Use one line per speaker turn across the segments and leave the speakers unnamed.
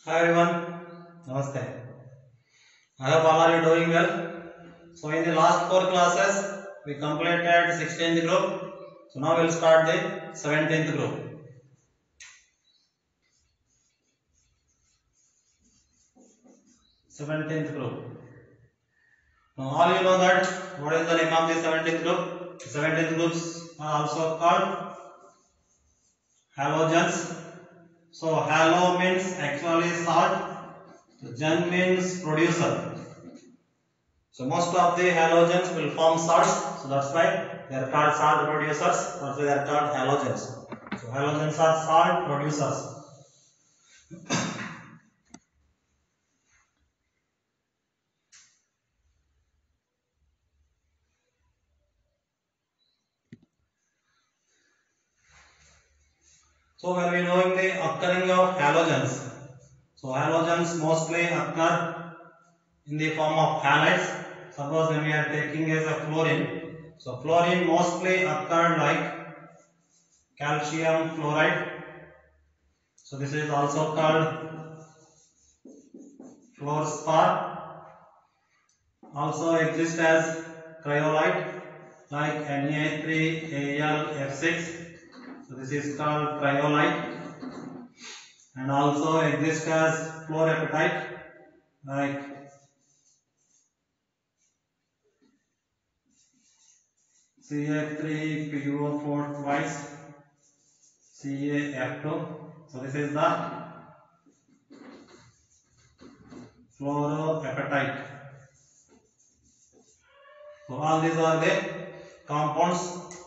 Hi everyone, Namaste. I hope all are you doing well. So in the last 4 classes, we completed 16th group. So now we'll start the 17th group. 17th group. Now all you know that what is the name of the 17th group? The 17th groups are also called halogens. So halo means actually salt. So gen means producer. So most of the halogens will form salts, so that's why they are called salt producers. That's why they are called halogens. So halogens are salt producers. So when we knowing the occurring of halogens, so halogens mostly occur in the form of halides. Suppose when we are taking as a fluorine, so fluorine mostly occur like calcium fluoride. So this is also called fluorspar. Also exists as cryolite like Na3Al(F6). So this is called cryolite, and also exists as fluorapatite like Ca3PO4 twice CaF2. So this is the fluoroapatite. So all these are the compounds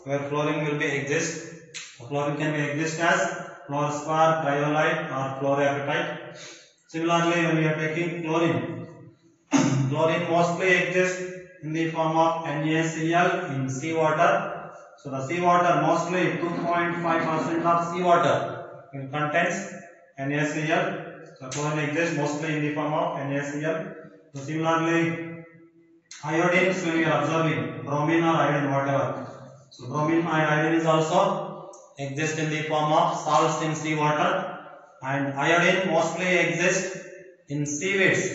where fluorine will be exist. So fluorine can be exist as fluorspar, cryolite or fluoroapatite. Similarly, when we are taking chlorine, chlorine mostly exists in the form of NaCl in seawater. So the seawater, mostly 2.5% of seawater will contains NaCl. So chlorine exists mostly in the form of NaCl. So similarly, iodines when we are observing bromine or iodine, whatever. So bromine and iodine is also exist in the form of salts in seawater, and iodine mostly exists in seaweeds.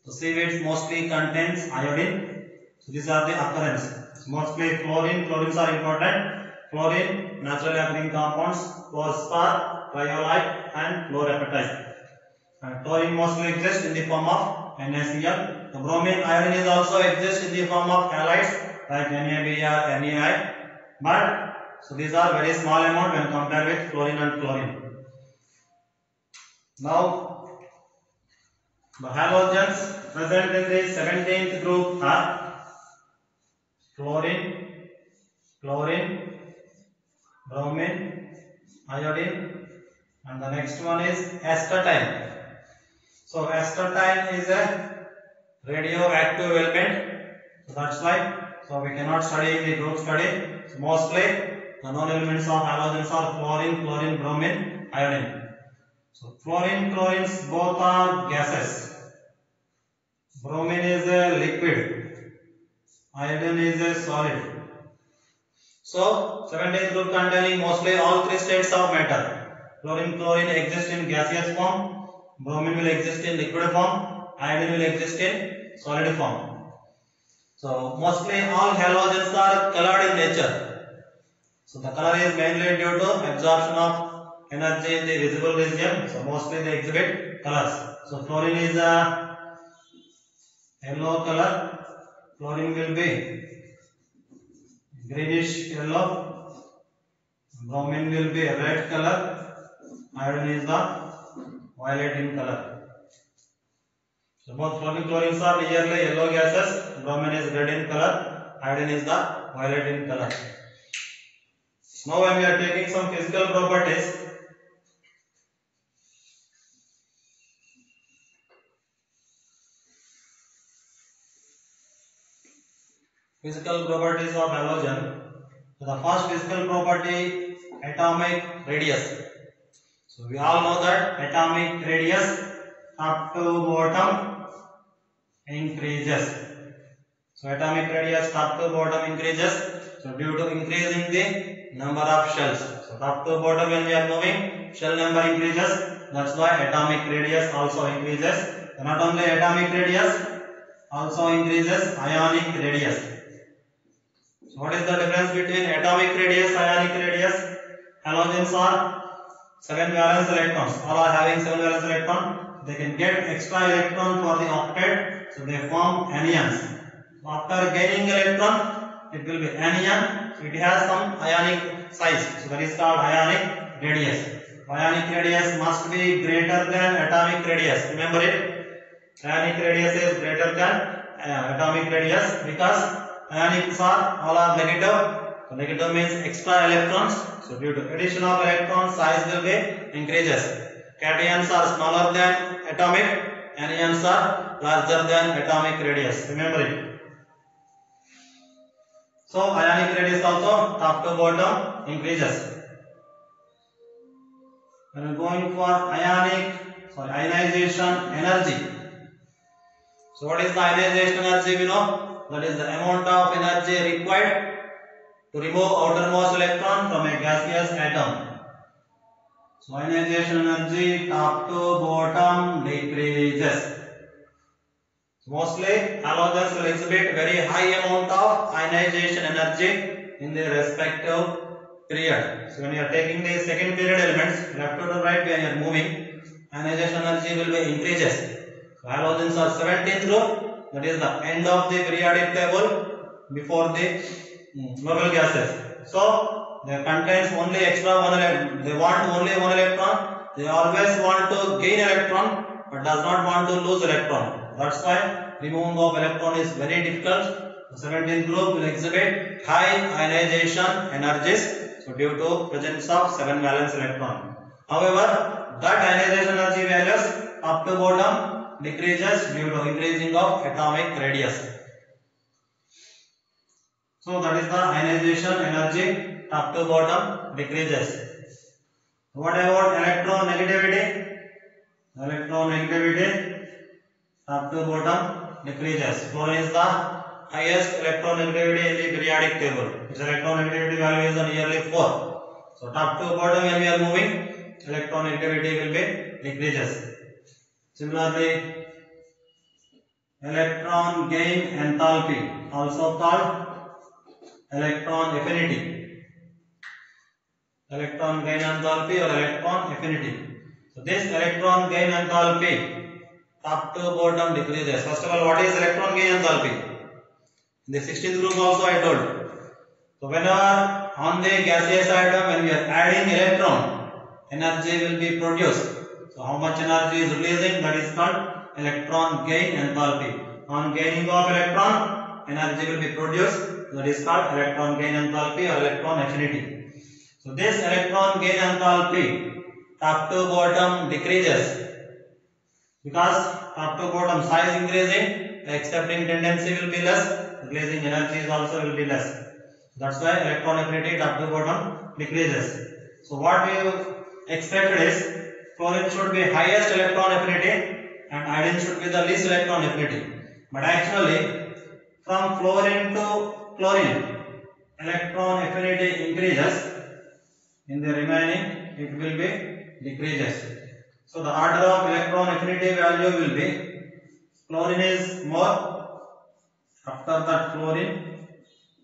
So seaweeds mostly contains iodine. So these are the occurrence. So mostly chlorine, chlorines are important. Chlorine, naturally occurring compounds, fluorspar, cryolite and fluorapatite. Chlorine mostly exists in the form of NaCl. The bromine, iodine is also exists in the form of halides like NaBr, NaI. But so these are very small amount when compared with chlorine and chlorine. Now the halogens present in the 17th group are fluorine, chlorine, bromine, iodine, and the next one is astatine. So astatine is a radioactive element. So that's why we cannot study in the group study. So mostly the known elements of halogens are fluorine, chlorine, bromine, iodine. So fluorine, chlorines both are gases. Bromine is a liquid. Iodine is a solid. So 17th group containing mostly all three states of matter. Fluorine, chlorine exist in gaseous form. Bromine will exist in liquid form. Iodine will exist in solid form. So mostly all halogens are colored in nature. So the color is mainly due to absorption of energy in the visible region. So mostly they exhibit colors. So fluorine is a yellow color. Fluorine will be greenish yellow. Bromine will be red color. Iodine is the violet in color. So both fluorine, chlorines are nearly yellow gases. Bromine is red in color. Iodine is the violet in color. Now when we are taking some physical properties, of halogen. So the first physical property, atomic radius. So we all know that atomic radius up to bottom increases. So atomic radius top to bottom increases. So due to increasing the number of shells. So top to bottom when we are moving, shell number increases. That's why atomic radius also increases. So not only atomic radius, also increases ionic radius. So what is the difference between atomic radius, ionic radius? Halogens are 7 valence electrons. All are having 7 valence electron. They can get extra electron for the octet. So they form anions. So after gaining electron, it will be anion. So it has some ionic size. So that is called ionic radius. Ionic radius must be greater than atomic radius. Remember it. Ionic radius is greater than atomic radius because ionics are all are negative. So negative means extra electrons. So due to addition of electrons, size will be increases. Cations are smaller than atomic. Anions are larger than atomic radius. Remember it. So ionic radius also top to bottom increases. When we are going for ionization energy. So what is the ionization energy? We know that is the amount of energy required to remove outermost electron from a gaseous atom. So ionization energy top to bottom decreases. So mostly halogens will exhibit very high amount of ionization energy in the respective period. So when you are taking the second period elements left to the right when you are moving, ionization energy will be increases. So halogens are 17th group, that is the end of the periodic table before the noble gases. So they contains only extra one electron. They want only one electron. They always want to gain electron but does not want to lose electron. That's why removing of electron is very difficult. The 17th group will exhibit high ionization energies. So due to presence of 7 valence electron. However, that ionization energy values up to bottom decreases due to increasing of atomic radius. So that is the ionization energy top to bottom decreases. What about electronegativity? Electronegativity top to bottom decreases. Fluorine is the highest electronegativity in the periodic table. Its electronegativity value is nearly 4. So top to bottom when we are moving, electronegativity will be decreases. Similarly, electron gain enthalpy, also called electron affinity. Electron gain enthalpy or electron affinity. So this electron gain enthalpy top to bottom decreases. First of all, what is electron gain enthalpy? In the 16th group also I told. So whenever on the gaseous atom when we are adding electron, energy will be produced. So how much energy is releasing? That is called electron gain enthalpy. On gaining of electron, energy will be produced. That is called electron gain enthalpy or electron affinity. So this electron gain enthalpy top to bottom decreases because top to bottom size increasing, accepting tendency will be less, releasing energy also will be less. That's why electron affinity top to bottom decreases. So what we expected is fluorine should be highest electron affinity and iodine should be the least electron affinity. But actually from fluorine to chlorine, electron affinity increases. In the remaining, it will be decreases. So the order of electron affinity value will be chlorine is more, after that fluorine,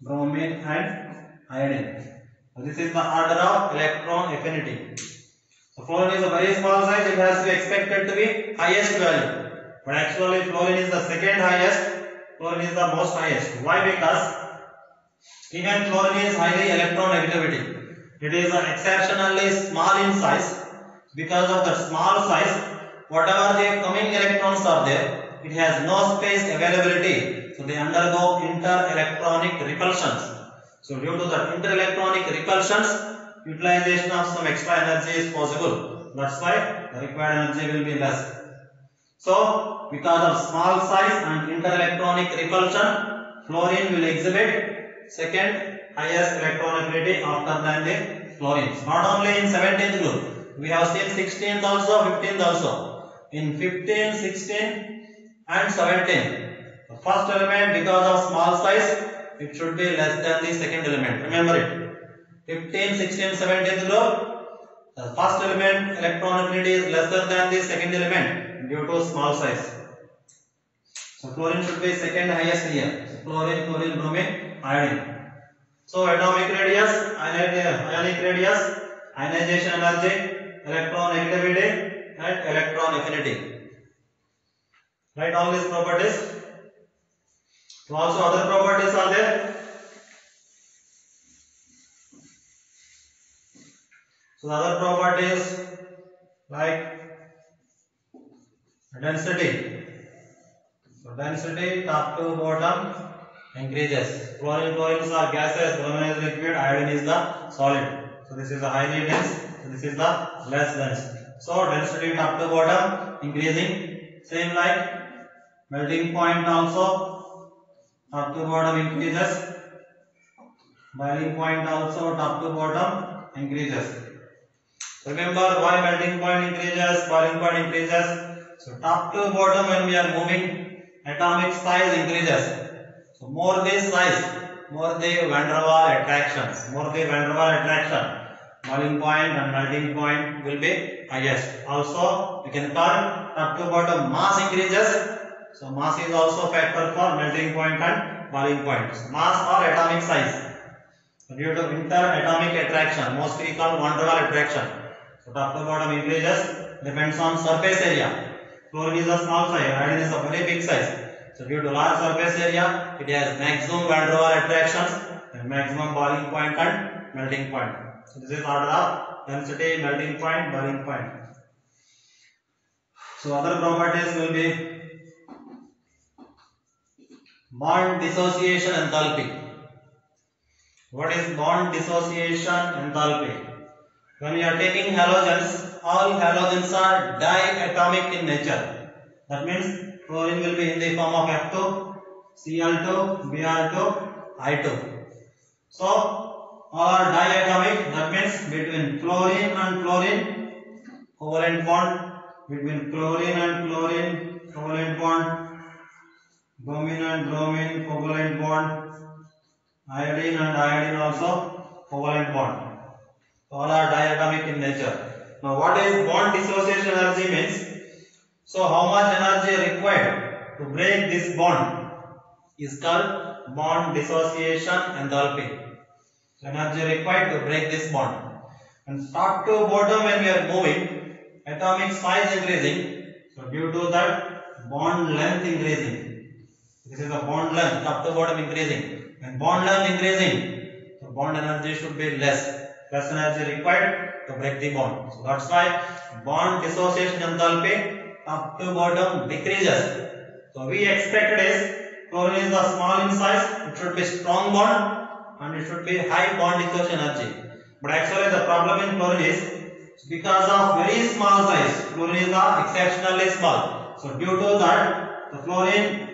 bromine and iodine. So this is the order of electron affinity. So fluorine is a very small size, it has to be expected to be highest value. But actually fluorine is the second highest, fluorine is the most highest. Why? Because even fluorine is highly electronegativity. It is exceptionally small in size. Because of that small size, whatever the coming electrons are there, it has no space availability. So they undergo inter-electronic repulsions. So due to the inter-electronic repulsions, utilization of some extra energy is possible. That's why the required energy will be less. So because of small size and inter-electronic repulsion, fluorine will exhibit second highest electron affinity after than the fluorines. Not only in 17th group, we have seen 16th also, 15th also. In 15, 16 and 17, The first element, because of small size, it should be less than the second element. Remember it. 15, 16, 17th group. The first element electron affinity is lesser than the second element due to small size. So chlorine should be second highest here. So chlorine, chlorine, bromine, iodine. So atomic radius, ionic radius, ionization energy, electron negativity, and electron affinity. Write all these properties. So also other properties are there. So the other properties like density. So density top to bottom increases. Chlorine, chlorines are gases, bromine is liquid, iodine is the solid. So this is the highly dense, so this is the less dense. So density top to bottom increasing. Same like melting point also top to bottom increases. Boiling point also top to bottom increases. Remember why melting point increases, boiling point increases. So top to bottom when we are moving, atomic size increases. So more the size, more the van der Waals attractions, more the van der Waals attraction, boiling point and melting point will be highest. Also we can call top to bottom mass increases. So mass is also factor for melting point and boiling point. So mass or atomic size. So due to interatomic attraction, mostly called van der Waals attraction. So top to bottom increases depends on surface area. Chlorine is a small size, iodine is a very big size. So due to large surface area, it has maximum van der Waals attractions and maximum boiling point and melting point. So this is order of density, melting point, boiling point. So other properties will be bond dissociation enthalpy. What is bond dissociation enthalpy? When we are taking halogens, all halogens are diatomic in nature. That means chlorine will be in the form of F2, Cl2, Br2, I2. So all are diatomic. That means between chlorine and chlorine, covalent bond. Between chlorine and chlorine, covalent bond. Bromine and bromine, covalent bond. Iodine and iodine also covalent bond. All are diatomic in nature. Now what is bond dissociation energy means? So how much energy required to break this bond is called bond dissociation enthalpy. Energy required to break this bond. And top to bottom when we are moving, atomic size increasing. So due to that, bond length increasing. This is the bond length, top to bottom increasing. When bond length increasing, the bond energy should be less. Less energy required to break the bond. So that's why bond dissociation enthalpy top to bottom decreases. So we expected is chlorine is the small in size, it should be strong bond and it should be high bond dissociation energy. But actually the problem in chlorine is because of very small size, chlorine is exceptionally small. So due to that, the chlorine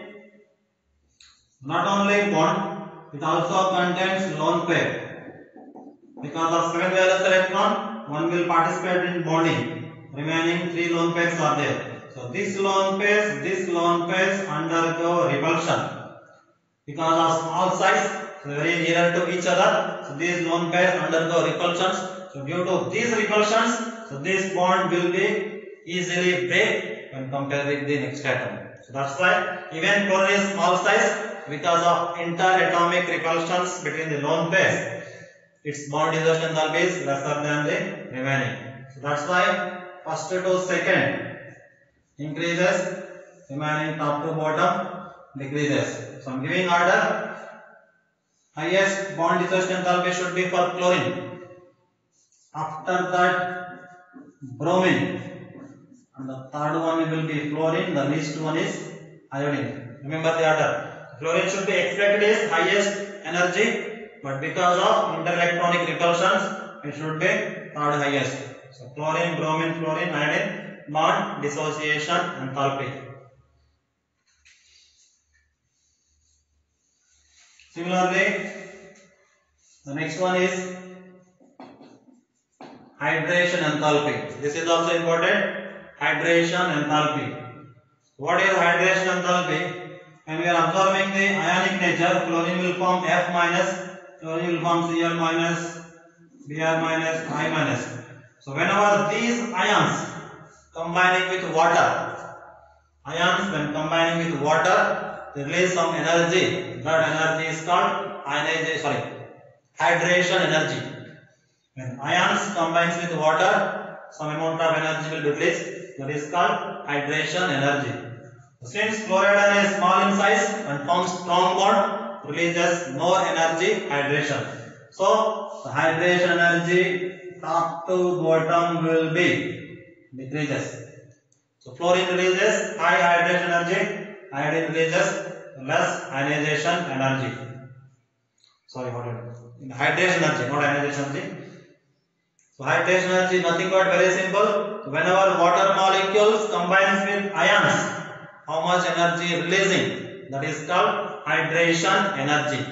not only bond, it also contains lone pair. Because of 7 valence electron, one will participate in bonding. Remaining 3 lone pairs are there. So this lone pairs undergo repulsion. Because of small size, so very nearer to each other. So these lone pairs undergo repulsions. So due to these repulsions, so this bond will be easily break when compared with the next atom. So that's why even chlorine is small size, because of interatomic repulsions between the lone pairs, its bond dissociation enthalpy is lesser than the remaining. So that's why first to second increases, remaining top to bottom decreases. So I am giving order. Highest bond dissociation enthalpy should be for chlorine. After that bromine. And the third one will be fluorine. The least one is iodine. Remember the order. Fluorine should be expected is highest energy. But because of interelectronic repulsions, it should be third highest. So chlorine, bromine, fluorine, iodine, bond dissociation enthalpy. Similarly, the next one is hydration enthalpy. This is also important. Hydration enthalpy. What is hydration enthalpy? When we are observing the ionic nature, chlorine will form F minus, chlorine will form Cl minus, Br minus, I minus. So whenever these ions combining with water, ions when combining with water, they release some energy. That energy is called hydration energy. When ions combines with water, some amount of energy will be released. That is called hydration energy. Since chloride ion is small in size and forms strong bond, releases more energy, hydration. So the hydration energy top to bottom will be decreases. So fluorine releases high hydration energy, iodine releases less ionization energy. Sorry, what is hydration energy, not ionization energy. So hydration energy is nothing but very simple. Whenever water molecules combines with ions, how much energy releasing? That is called hydration energy.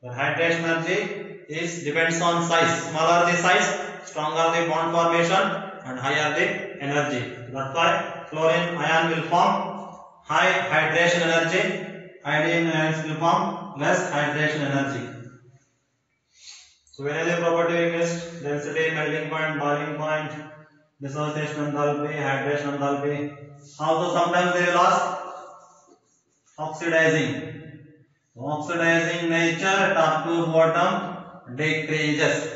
The hydration energy is depends on size. Smaller the size, stronger the bond formation, and higher the energy. That's why fluorine ion will form high hydration energy. Iodine ions will form less hydration energy. So when is the property weakness? Density, melting point, boiling point, dissociation enthalpy, hydration enthalpy. Also sometimes they will ask oxidizing. Oxidizing nature top to bottom decreases.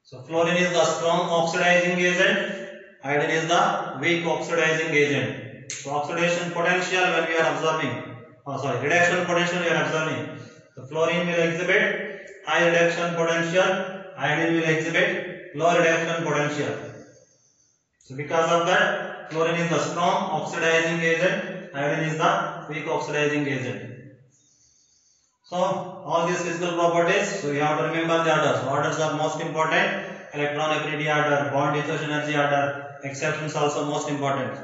So fluorine is the strong oxidizing agent, iodine is the weak oxidizing agent. So oxidation potential when we are observing, reduction potential we are observing. The fluorine will exhibit high reduction potential, iodine will exhibit low reduction potential. So because of that, fluorine is the strong oxidizing agent, iodine is the weak oxidizing agent. So all these physical properties, so you have to remember the orders. Orders are most important. Electron affinity order, bond dissociation energy order, exceptions also most important.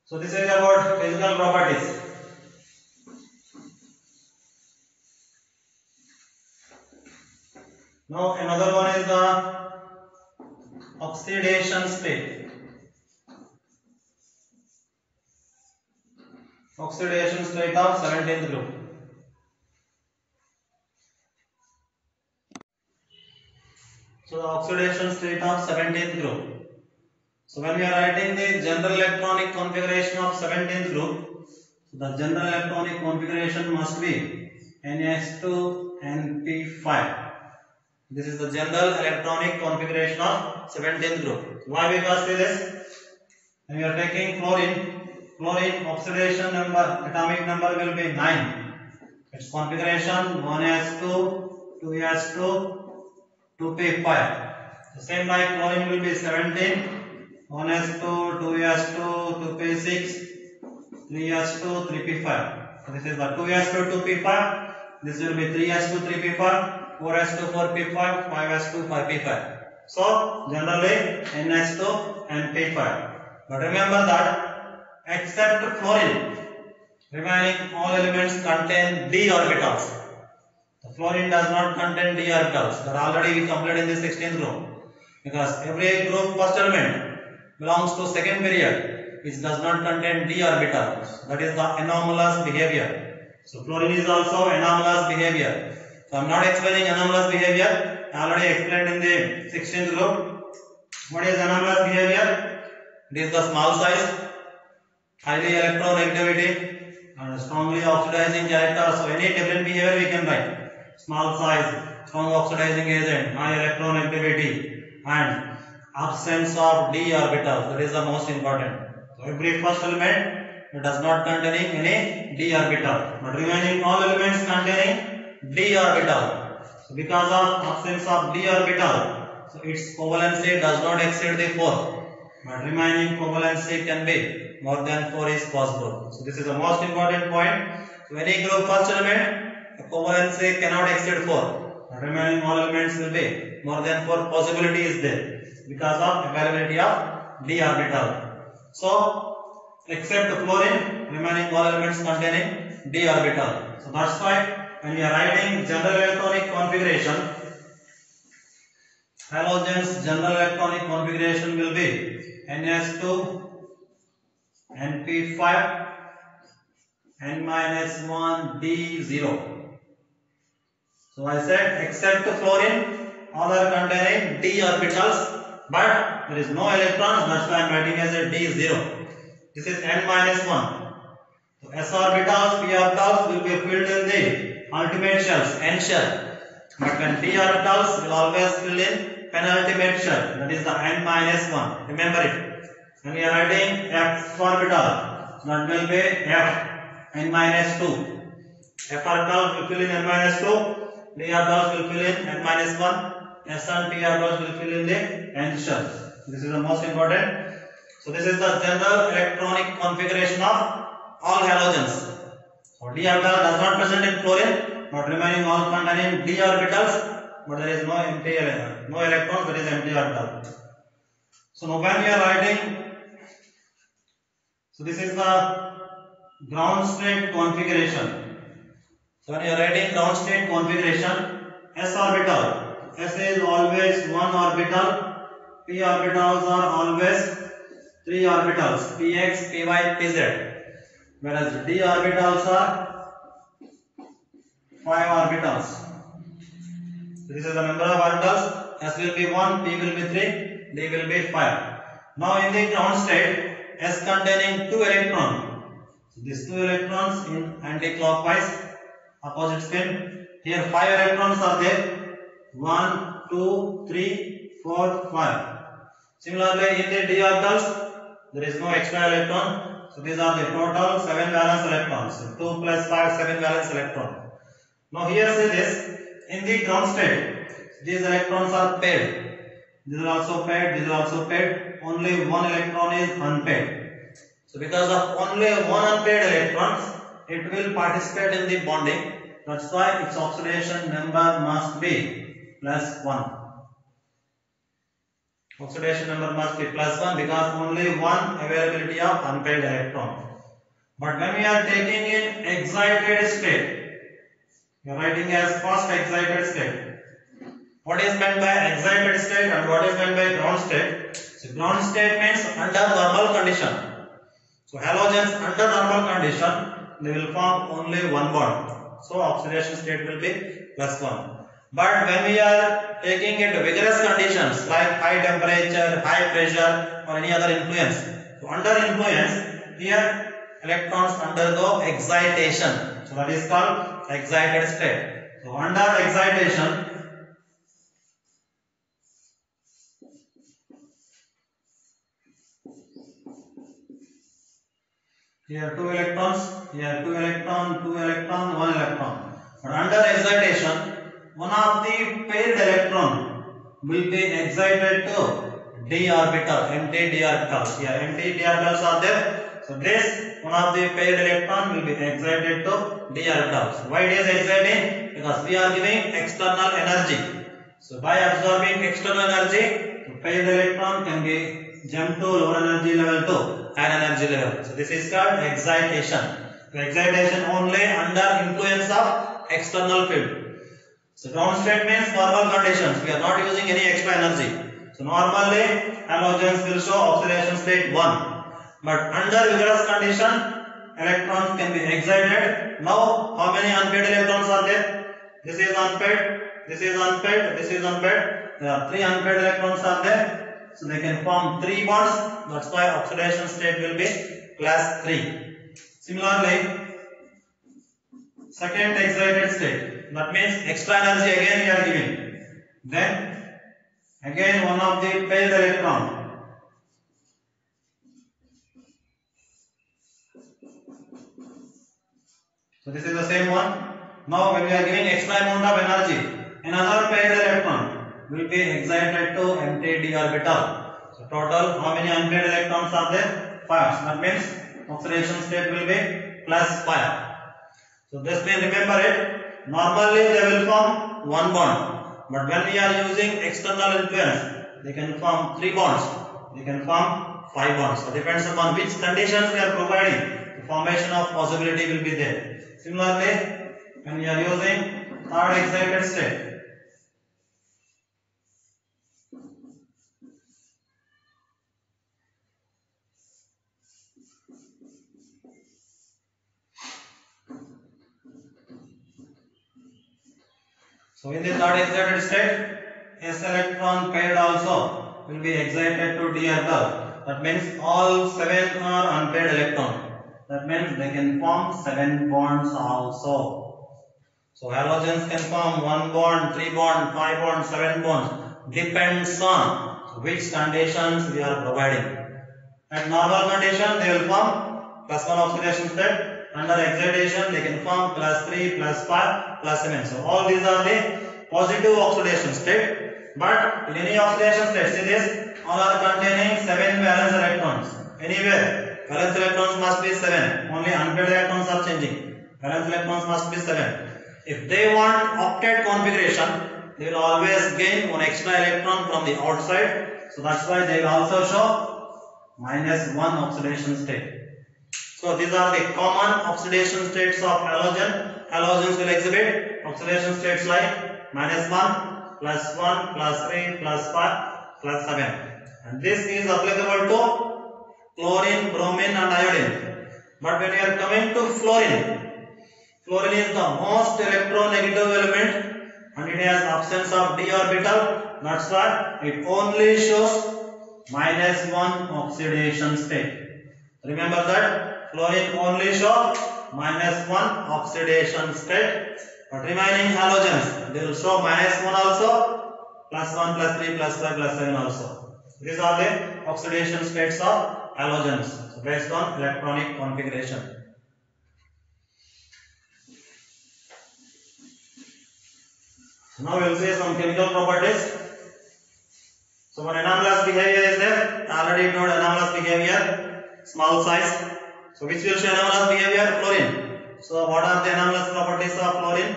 So this is about physical properties. Now another one is the oxidation state. Oxidation state of 17th group. So the oxidation state of 17th group. So when we are writing the general electronic configuration of 17th group, the general electronic configuration must be NS2NP5. This is the general electronic configuration of 17th group. Why we must do this? When we are taking fluorine oxidation number, atomic number will be 9. Its configuration 1s2, 2s2, 2p5. The same like chlorine will be 17, 1s2, 2s2, 2p6, 3s2, 3p5. So this is the 2s2, 2p5. This will be 3s2, 3p5, 4s2, 4p5, 5s2, 5p5. So generally NH2 and P5. But remember that except fluorine, remaining all elements contain d orbitals. The fluorine does not contain d orbitals. That already we completed in the 16th group. Because every group first element belongs to second period which does not contain d orbital. That is the anomalous behavior. So fluorine is also anomalous behavior. So I am not explaining anomalous behavior. I already explained in the 16th group. What is anomalous behavior? It is the small size, highly electron negativity, and strongly oxidizing character. So any different behavior we can write. Small size, strong oxidizing agent, high electron activity, and absence of d orbital. That is the most important. So every first element it does not containing any d orbital, but remaining all elements containing d orbital. So because of absence of d orbital, so its covalency does not exceed the 4. But remaining covalency can be more than 4 is possible. So this is the most important point. So any group first element, the covalency cannot exceed 4. But remaining all elements will be more than 4 possibility is there because of availability of d orbital. So except fluorine, remaining all elements containing d orbital. So that's why when we are writing general electronic configuration, halogens general electronic configuration will be NS2, NP5, N minus 1 D 0. So I said except fluorine, all are containing D orbitals, but there is no electrons. That's why I am writing as a D 0. This is N minus 1. So S orbitals, P orbitals will be filled in the ultimate shells, N shell. But when D orbitals will always fill in penultimate shell, that is the N minus 1. Remember it. When we are writing F orbital, that will be F N minus 2. F orbitals will fill in N minus 2. D orbitals will fill in N minus 1. S and P orbitals will fill in the N shell. This is the most important. So this is the general electronic configuration of all halogens. So D orbital does not present in fluorine, but remaining all containing D orbitals, but there is no electrons, there is empty orbital. So now when we are writing, so this is the ground state configuration. So when you are writing ground state configuration, S orbital, S is always one orbital, P orbitals are always three orbitals, Px, Py, Pz. Whereas D orbitals are 5 orbitals. This is the number of orbitals. S will be 1, P will be 3, D will be 5. Now in the ground state, S containing 2 electrons. So these 2 electrons in anti-clockwise opposite spin. Here 5 electrons are there. 1, 2, 3, 4, 5. Similarly in the D orbitals, there is no extra electron. So these are the total 7 valence electrons. So 2 plus 5, 7 valence electron. Now here see this, in the ground state, these electrons are paired. These are also paired, these are also paired. Only one electron is unpaired. So because of only one unpaired electrons, it will participate in the bonding. That's why its oxidation number must be +1. Oxidation number must be +1 because only one availability of unpaired electron. But when we are taking in excited state, we are writing as first excited state. What is meant by excited state and what is meant by ground state? So ground state means under normal condition. So halogens under normal condition, they will form only one bond. So oxidation state will be +1. But when we are taking it vigorous conditions like high temperature, high pressure or any other influence, so under influence, here electrons undergo excitation. So that is called excited state. So under excitation, here 2 electrons, here 2 electron, 2 electron, 1 electron. But under excitation, one of the paired electron will be excited to d orbital, empty d orbitals. Here empty d orbitals are there. So this one of the paired electron will be excited to d orbitals. Why it is exciting? Because we are giving external energy. So by absorbing external energy, the paired electron can be jumped to lower energy level to higher energy level. So this is called excitation. So excitation only under influence of external field. So ground state means normal conditions. We are not using any extra energy. So normally halogens will show oxidation state 1. But under vigorous condition, electrons can be excited. Now how many unpaired electrons are there? This is unpaired, this is unpaired, this is unpaired. There are 3 unpaired electrons are there. So they can form 3 bonds. That's why oxidation state will be +3. Similarly, second excited state. That means extra energy again we are giving. Then again one of the paired electron. So this is the same one. Now when we are giving extra amount of energy, another paired electron will be excited to empty d orbital. So total how many unpaired electrons are there? 5. So that means oxidation state will be +5. So this means remember it. Normally they will form one bond, but when we are using external influence, they can form 3 bonds, they can form 5 bonds. So depends upon which conditions we are providing, the formation of possibility will be there. Similarly, when we are using third excited state, So in this not excited state, s electron paired also will be excited to d orbital. That means all 7 are unpaired electrons. That means they can form 7 bonds also. So halogens can form 1 bond, 3 bond, 5 bond, 7 bonds. Depends on which conditions we are providing. At normal condition they will form +1 oxidation state. Under excitation they can form +3, +5, +7. So all these are the positive oxidation state. But in any oxidation state, see this, all are containing 7 valence electrons. Anywhere valence electrons must be 7. Only unpaired electrons are changing. Valence electrons must be 7. If they want octet configuration, they will always gain one extra electron from the outside. So that's why they will also show -1 oxidation state. So these are the common oxidation states of halogen. Halogens will exhibit oxidation states like -1, +1, +3, +5, +7. And this is applicable to chlorine, bromine and iodine. But when we are coming to fluorine, fluorine is the most electronegative element and it has absence of d orbital. That's why it only shows -1 oxidation state. Remember that fluorine only shows -1 oxidation state, but remaining halogens they will show -1 also, +1, +3, +5, +7 also. These are the oxidation states of halogens based on electronic configuration. Now we will see some chemical properties. So one anomalous behavior is there. Already told anomalous behavior, small size. So which will show anomalous behavior? Fluorine. So what are the anomalous properties of fluorine?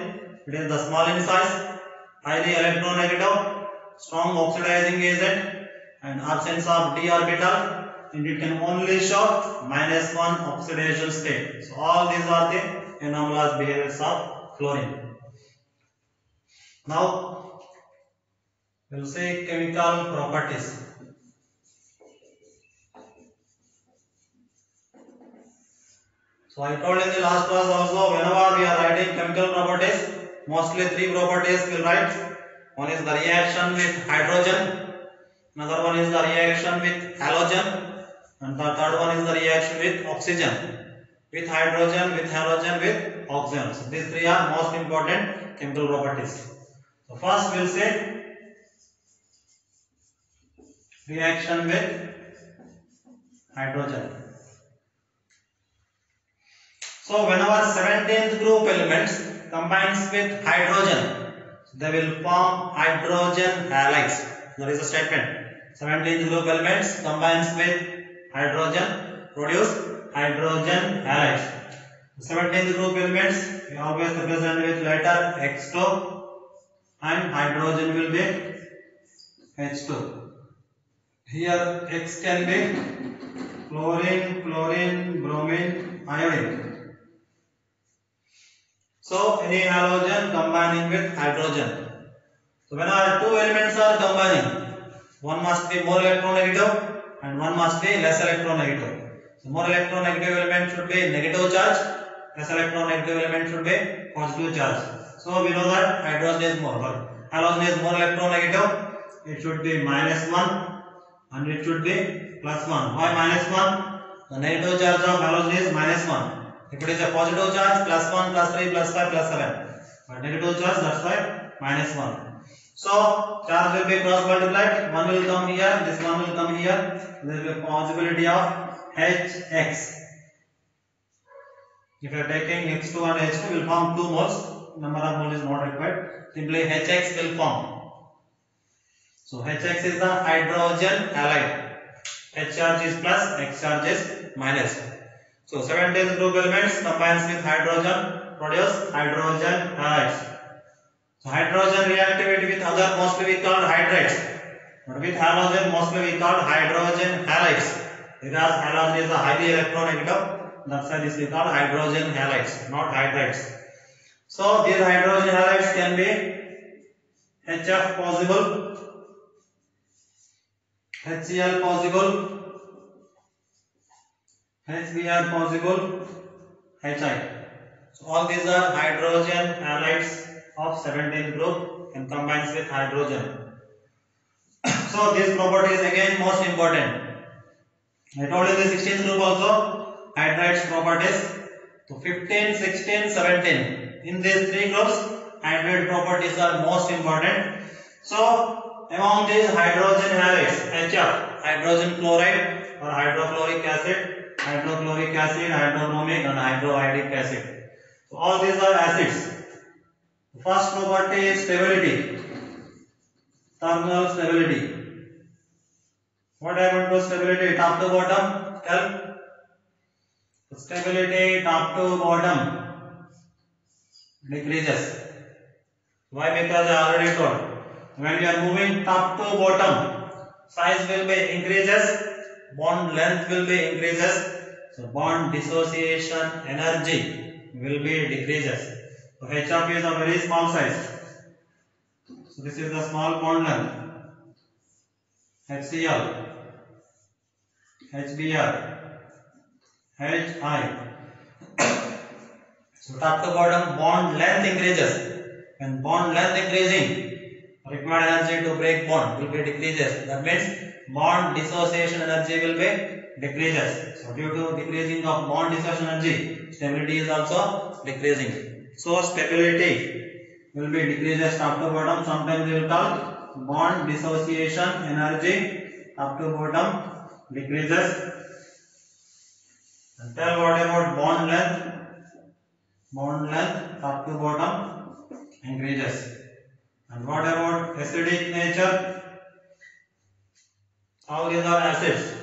It is the small in size, highly electronegative, strong oxidizing agent, and absence of d orbital. And it can only show -1 oxidation state. So all these are the anomalous behaviors of fluorine. Now we will see chemical properties. So I told in the last class also, whenever we are writing chemical properties, mostly 3 properties we'll write. One is the reaction with hydrogen, another one is the reaction with halogen, and the third one is the reaction with oxygen. With hydrogen, with halogen, with oxygen. So these 3 are most important chemical properties. So first we'll say reaction with hydrogen. So whenever 17th group elements combines with hydrogen, they will form hydrogen halides. That is a statement. 17th group elements combines with hydrogen, produce hydrogen halides. 17th group elements we always represent with letter X2 and hydrogen will be H2. Here X can be chlorine, chlorine, bromine, iodine. So any halogen combining with hydrogen. So when our 2 elements are combining, one must be more electronegative and one must be less electronegative. So more electronegative element should be negative charge, less electronegative element should be positive charge. So we know that hydrogen is more, but halogen is more electronegative. It should be -1 and it should be +1. Why -1? The negative charge of halogen is -1. If it is a positive charge, +1, +3, +5, +7. But negative charge, that's why -1. So charge will be cross multiplied. One will come here, this one will come here. There will be a possibility of HX. If you are taking X2 and H2, will form 2 moles. Number of moles is not required. Simply HX will form. So HX is the hydrogen halide. H charge is plus, X charge is minus. So 17th group elements combines with hydrogen, produce hydrogen halides. So hydrogen reactivity with other mostly we call hydrates, but with halogen mostly we call hydrogen halides, because halogen is a highly electronegative. That's why this we call hydrogen halides, not hydrates. So these hydrogen halides can be HF possible, HCl possible, HBr possible, HI. So all these are hydrogen halides of 17th group. and combines with hydrogen. So this property is again most important. I told you the 16th group also hydrides properties. So 15, 16, 17. In these three groups, hydride properties are most important. So among these hydrogen halides, HF, hydrogen chloride or hydrochloric acid, hydrobromic and hydroiodic acid. So all these are acids. The first property is stability, thermal stability. What happened to stability top to bottom? Tell. Stability top to bottom decreases. Why? Because I already told. When you are moving top to bottom, size will be increases, bond length will be increases, so bond dissociation energy will be decreases. So HF is a very small size. So this is the small bond length. HCl, HBr, HI. So top to bottom bond length increases. When bond length increasing, required energy to break bond will be decreases. That means bond dissociation energy will be decreases. So due to decreasing of bond dissociation energy, stability is also decreasing. So stability will be decreases top to bottom. Sometimes we will call bond dissociation energy top to bottom decreases. And tell what about bond length? Bond length top to bottom increases. And what about acidic nature? All these are acids.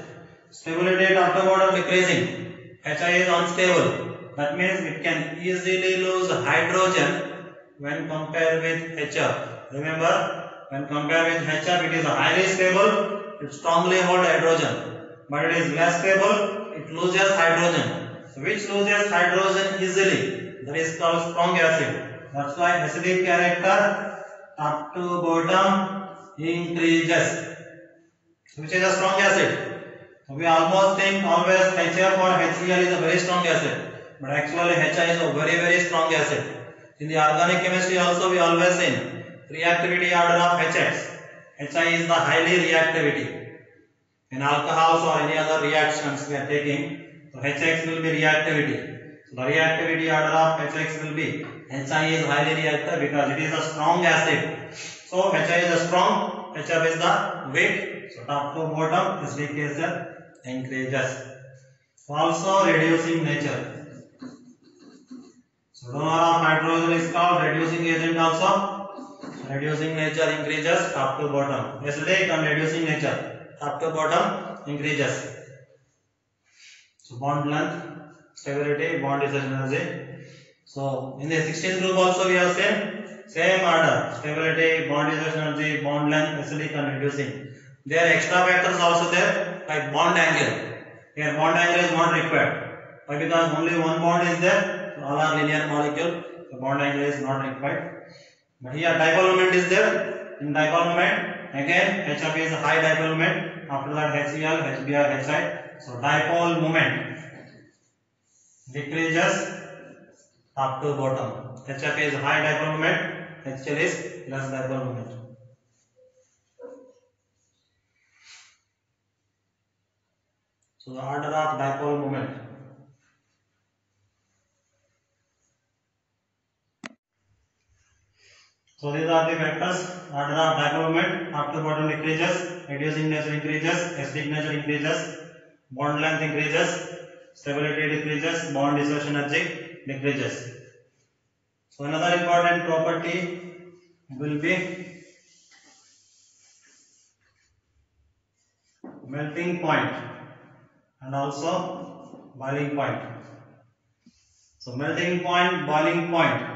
Stability top to bottom decreasing. HI is unstable. That means it can easily lose hydrogen when compared with HF. Remember, when compared with HF, it is highly stable. It strongly holds hydrogen. But it is less stable. It loses hydrogen. So which loses hydrogen easily? That is called strong acid. That's why acidic character top to bottom increases. Which is a strong acid. So we almost think always HF or HCl is a very strong acid. But actually HI is a very strong acid. In the organic chemistry also we always say reactivity order of HX. HI is the highly reactivity. In alcohols or any other reactions we are taking, so HX will be reactivity. So the reactivity order of HX will be HI is highly reactive because it is a strong acid. So HI is a strong, HF is the weak. So top to bottom acidic acid increases. Also reducing nature. So donor of hydrogen is called reducing agent also. Reducing nature increases top to bottom. Acidic and reducing nature. Top to bottom increases. So bond length, stability, bond dissociation energy. So in the 16th group also we have same order: stability, bond dissociation energy, bond length, acidic and reducing. There are extra factors also there like bond angle. Here bond angle is not required. Why? Because only one bond is there. So all are linear molecule. So bond angle is not required. But here dipole moment is there. In dipole moment, again HF is high dipole moment. After that HCl, HBr, HI. So dipole moment decreases top to bottom. HF is high dipole moment, HCl is less dipole moment. So the order of dipole moment. So these are the factors. Order of dipole moment, top to bottom decreases, reducing nature increases, acidic nature increases, bond length increases, stability decreases, bond dissociation energy decreases. So another important property will be melting point and also boiling point. So melting point, boiling point.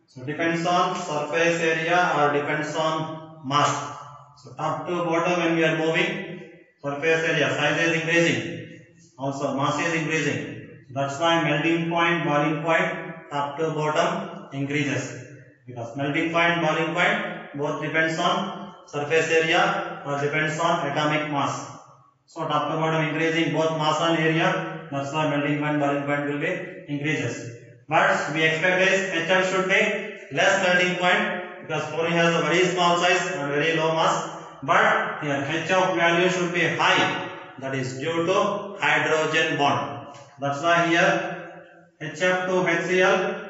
So depends on surface area or depends on mass. So top to bottom when we are moving, surface area size is increasing, also mass is increasing. That's why melting point, boiling point, top to bottom increases. Because melting point, boiling point both depends on surface area or depends on atomic mass. So top to bottom increasing both mass and area. That's why melting point, boiling point will be increases. But we expect is HF should be less melting point, because fluorine has a very small size and very low mass. But here HF value should be high. That is due to hydrogen bond. That's why here HF to HCl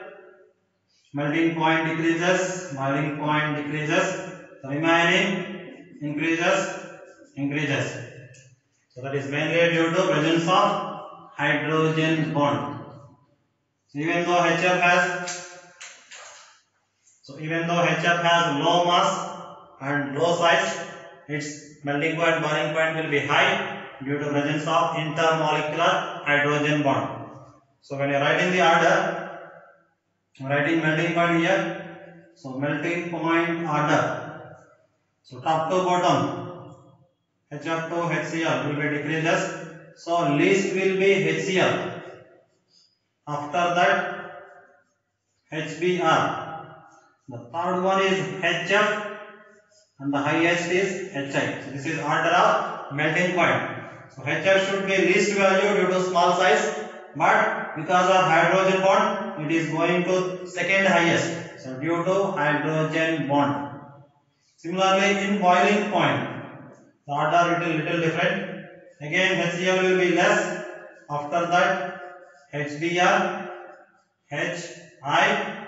melting point decreases, boiling point decreases, the remaining increases. So that is mainly due to presence of hydrogen bond. So even though HF has low mass and low size, its melting point, boiling point will be high due to presence of intermolecular hydrogen bond. So when you are writing the order, I am writing melting point here. So melting point order. So top to bottom, HF to HCl will be decreases. So least will be HCl. After that HBr. The third one is HF and the highest is HI. So this is order of melting point. So HF should be least value due to small size, but because of hydrogen bond, it is going to second highest. So due to hydrogen bond. Similarly, in boiling point, the order little different. Again, HCl will be less. After that, HBr, HI,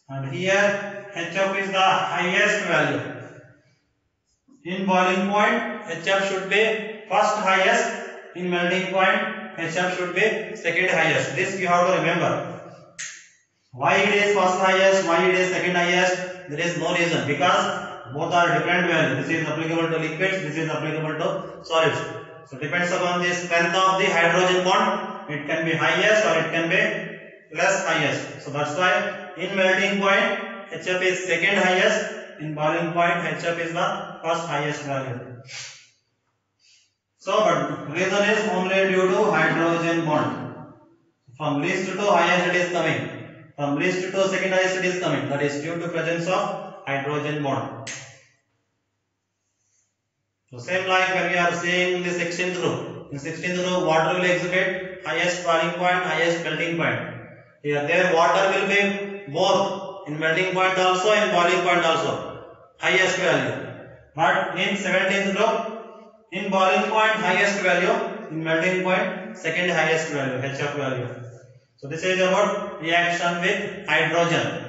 and here HF is the highest value. In boiling point, HF should be first highest. In melting point, HF should be second highest. This you have to remember. Why it is first highest, why it is second highest, there is no reason, because both are different values. This is applicable to liquids, this is applicable to solids. So depends upon the strength of the hydrogen bond, it can be highest or it can be less highest. So that's why in melting point, HF is second highest. In boiling point, HF is the first highest value. So, but reason is only due to hydrogen bond. From least to highest it is coming. From least to second highest it is coming. That is due to presence of hydrogen bond. So same like when we are seeing the 16th row. In 16th row, water will exhibit highest boiling point, highest melting point. Here, there water will be both in melting point also, in boiling point also, highest value. But in 17th row, in boiling point highest value, in melting point second highest value, HF value. So this is about reaction with hydrogen.